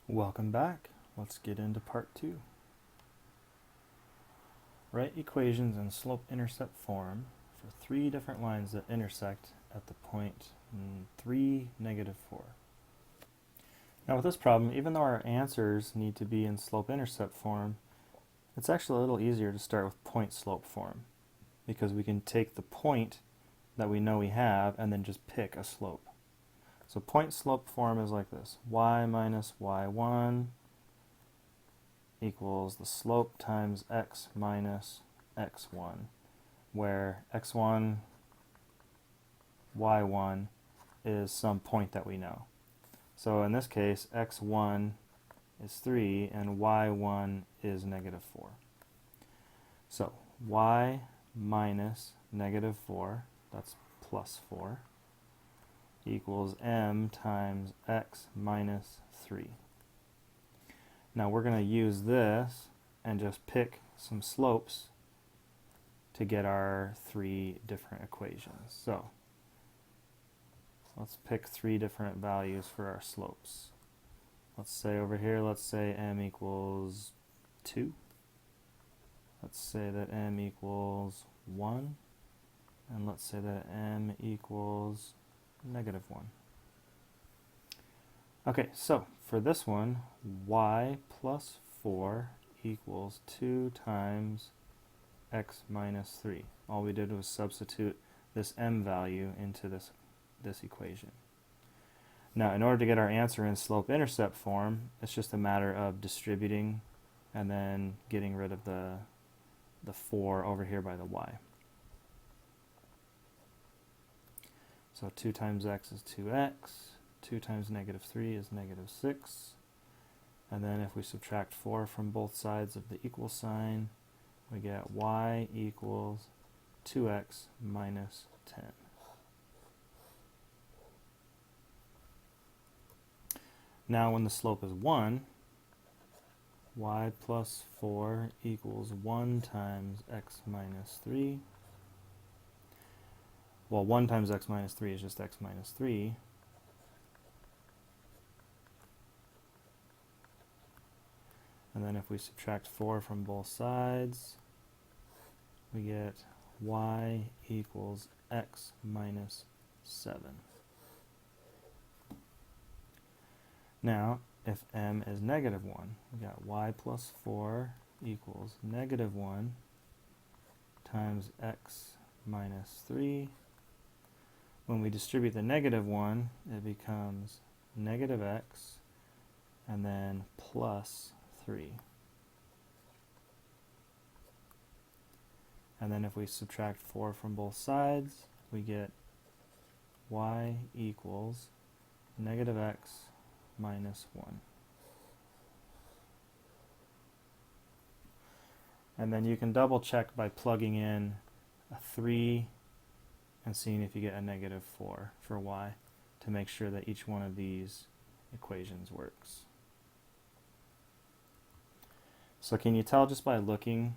Welcome back. Let's get into part 2. Write equations in slope-intercept form for 3 different lines that intersect at the point 3, -4. Now with this problem, even though our answers need to be in slope-intercept form, it's actually a little easier to start with point-slope form, because we can take the point that we know we have and then just pick a slope. So point-slope form is like this: y minus y1 equals the slope times x minus x1, where x1, y1 is some point that we know. So in this case, x1 is 3 and y1 is -4. So y minus -4, that's plus 4, equals m times x minus 3. Now we're going to use this and just pick some slopes to get our 3 different equations. So let's pick 3 different values for our slopes. Let's say over here, let's say m equals 2. Let's say that m equals 1. And let's say that m equals -1. Okay, so for this one, y plus 4 equals 2 times x minus 3. All we did was substitute this m value into this equation. Now, in order to get our answer in slope-intercept form, it's just a matter of distributing and then getting rid of the 4 over here by the y. So 2 times x is 2x, 2 times -3 is -6, and then if we subtract 4 from both sides of the equal sign, we get y equals 2x minus 10. Now when the slope is 1, y plus 4 equals 1 times x minus 3. Well, 1 times x minus 3 is just x minus 3. And then if we subtract 4 from both sides, we get y equals x minus 7. Now, if m is -1, we got y plus 4 equals -1 times x minus 3. When we distribute the -1, it becomes -x and then plus 3. And then if we subtract 4 from both sides, we get y equals -x minus 1. And then you can double check by plugging in a 3 and seeing if you get a -4 for y to make sure that each one of these equations works. So can you tell just by looking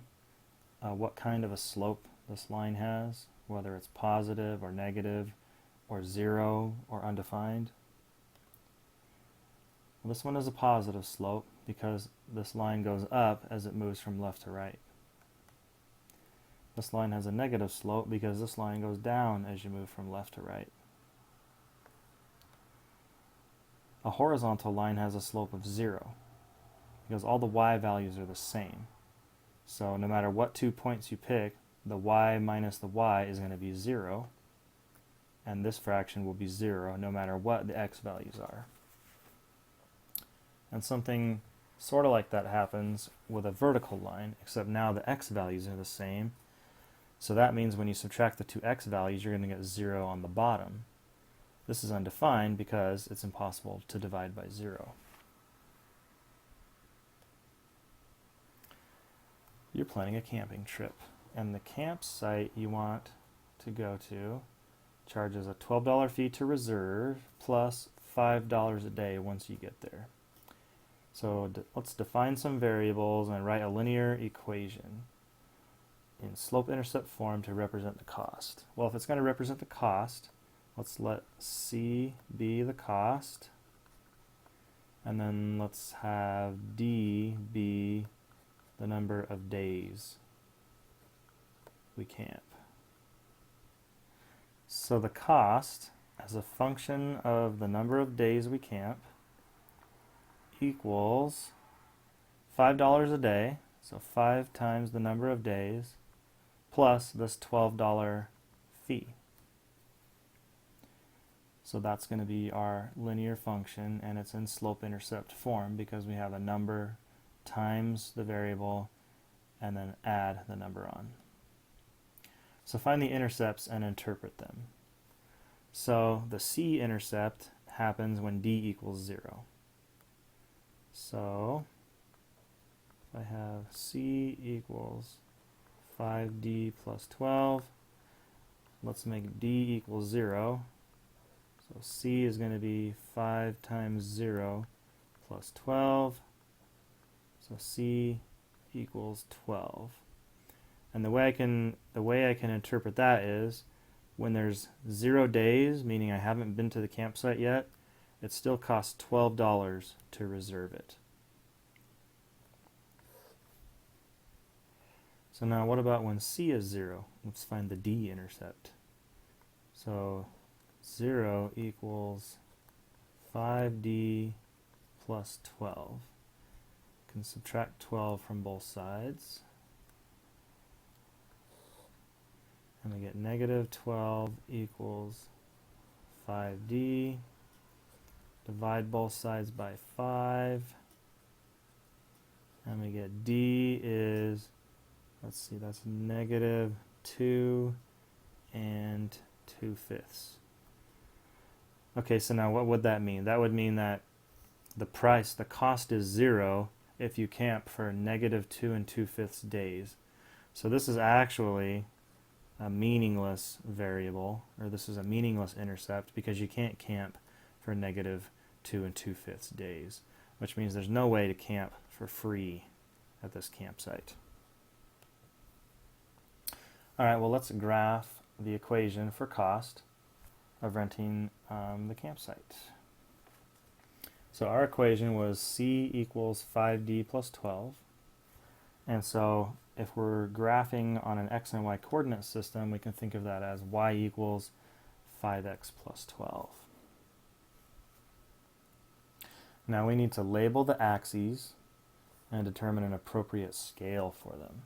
what kind of a slope this line has, whether it's positive or negative or 0 or undefined? Well, this one is a positive slope because this line goes up as it moves from left to right. This line has a negative slope because this line goes down as you move from left to right. A horizontal line has a slope of 0 because all the y values are the same. So no matter what 2 points you pick, the y minus the y is going to be 0, and this fraction will be 0 no matter what the x values are. And something sort of like that happens with a vertical line, except now the x values are the same. So that means when you subtract the 2 x values, you're going to get 0 on the bottom. This is undefined because it's impossible to divide by 0. You're planning a camping trip, and the campsite you want to go to charges a $12 fee to reserve plus $5 a day once you get there. So let's define some variables and write a linear equation in slope-intercept form to represent the cost. Well, if it's going to represent the cost, let's let C be the cost, And then let's have D be the number of days we camp. So the cost as a function of the number of days we camp equals $5 a day, so 5 times the number of days, plus this $12 fee. So that's going to be our linear function, and it's in slope-intercept form because we have a number times the variable and then add the number on. So find the intercepts and interpret them. So the c-intercept happens when d equals 0. So if I have c equals 5d plus 12, let's make d equals 0. So c is going to be 5 times 0 plus 12. So c equals 12. And the way I can interpret that is when there's 0 days, meaning I haven't been to the campsite yet, it still costs $12 to reserve it. So now what about when c is 0? Let's find the d-intercept. So 0 equals 5d plus 12. Can subtract 12 from both sides. And we get negative 12 equals 5d. Divide both sides by 5. And we get d is, let's see, that's negative 2 and 2/5. Okay, so now what would that mean? That would mean that the cost is 0 if you camp for negative 2 and 2/5 days. So this is actually a meaningless variable, or this is a meaningless intercept because you can't camp for negative 2 and 2/5 days, which means there's no way to camp for free at this campsite. Alright, well let's graph the equation for cost of renting the campsite. So our equation was c equals 5d plus 12. And so if we're graphing on an x and y coordinate system, we can think of that as y equals 5x plus 12. Now we need to label the axes and determine an appropriate scale for them.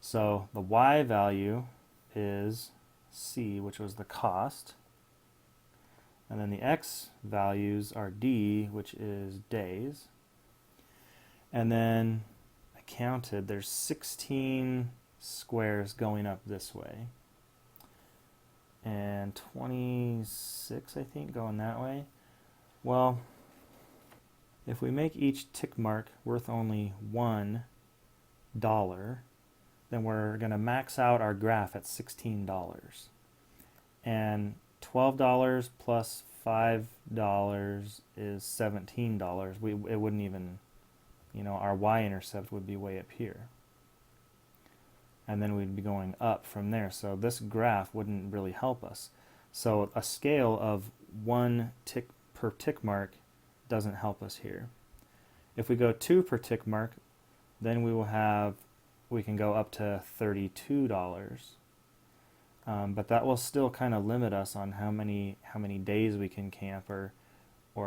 So the y value is c, which was the cost. And then the x values are d, which is days. And then I counted, there's 16 squares going up this way. And 26, I think, going that way. Well, if we make each tick mark worth only $1, then we're going to max out our graph at $16. And $12 plus $5 is $17. It wouldn't even, our y-intercept would be way up here. And then we'd be going up from there. So this graph wouldn't really help us. So a scale of 1 tick per tick mark doesn't help us here. If we go 2 per tick mark, then we can go up to $32. But that will still kind of limit us on how many days we can camp or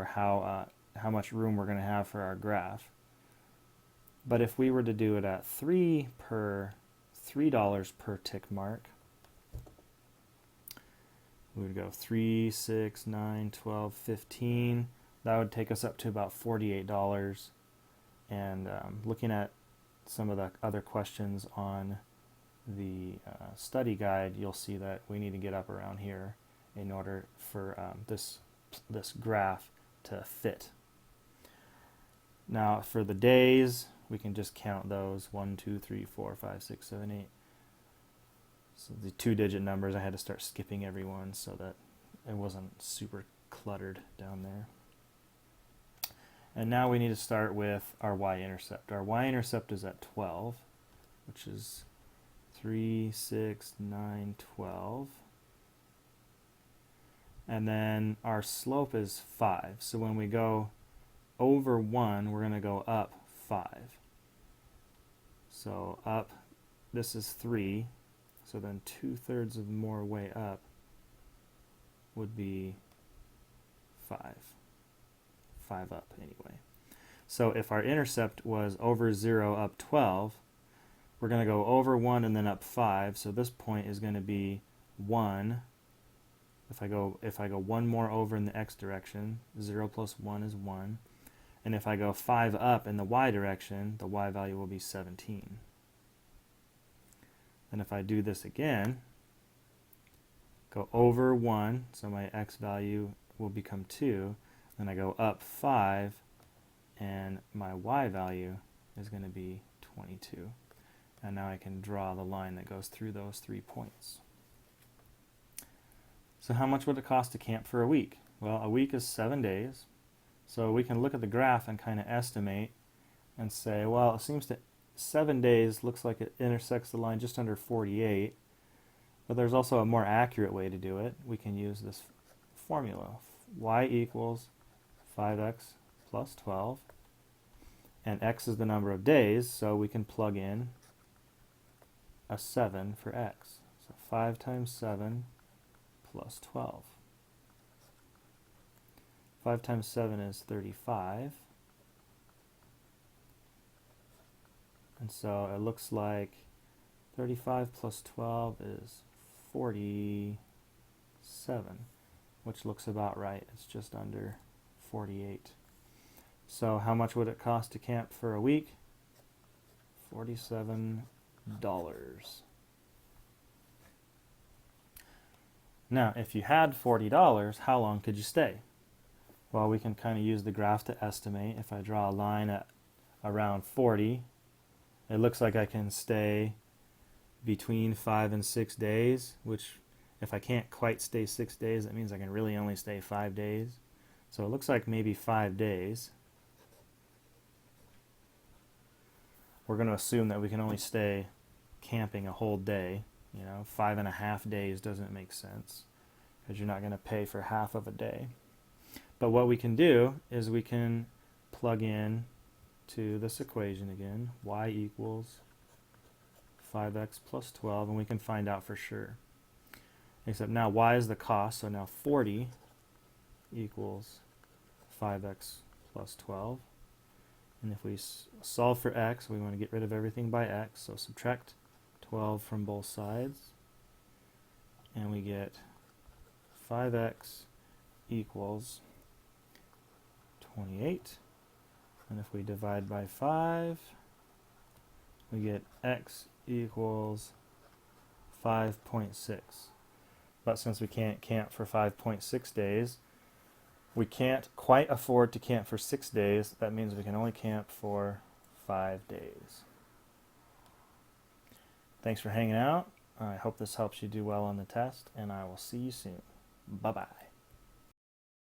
how much room we're going to have for our graph. But if we were to do it at $3 per tick mark, we would go 3, 6, 9, 12, 15. That would take us up to about $48. And looking at some of the other questions on the study guide, you'll see that we need to get up around here in order for this graph to fit. Now for the days, we can just count those 1, 2, 3, 4, 5, 6, 7, 8. So the 2-digit numbers, I had to start skipping everyone so that it wasn't super cluttered down there. And now we need to start with our y-intercept. Our y-intercept is at 12, which is 3, 6, 9, 12. And then our slope is 5. So when we go over 1, we're going to go up 5. So up, this is 3, so then 2/3 of more way up would be 5. 5 up anyway. So if our intercept was over 0 up 12, we're going to go over 1 and then up 5, so this point is going to be 1. If I go 1 more over in the x direction, 0 plus 1 is 1. And if I go 5 up in the y direction, the y value will be 17. And if I do this again, go over 1, so my x value will become 2. Then I go up 5, and my y value is going to be 22. And now I can draw the line that goes through those 3 points. So how much would it cost to camp for a week? Well, a week is 7 days. So we can look at the graph and kind of estimate and say, well, it seems to 7 days looks like it intersects the line just under 48. But there's also a more accurate way to do it. We can use this formula. Y equals 5x plus 12. And x is the number of days, so we can plug in a 7 for x. So 5 times 7 plus 12. 5 times 7 is 35. And so it looks like 35 plus 12 is 47, which looks about right. It's just under 48. So how much would it cost to camp for a week? $47. Now, if you had $40, how long could you stay? Well, we can kind of use the graph to estimate. If I draw a line at around 40, it looks like I can stay between 5 and 6 days, which if I can't quite stay 6 days, that means I can really only stay 5 days. So it looks like maybe 5 days. We're going to assume that we can only stay camping a whole day. 5.5 days doesn't make sense because you're not going to pay for half of a day. But what we can do is we can plug in to this equation again, y equals 5x plus 12, and we can find out for sure. Except now y is the cost, so now 40 equals 5x plus 12. And if we solve for x, we want to get rid of everything by x, so subtract 12 from both sides, and we get 5x equals 28. And if we divide by 5, we get x equals 5.6. But since we can't camp for 5.6 days, we can't quite afford to camp for 6 days. That means we can only camp for 5 days. Thanks for hanging out. I hope this helps you do well on the test, and I will see you soon. Bye-bye.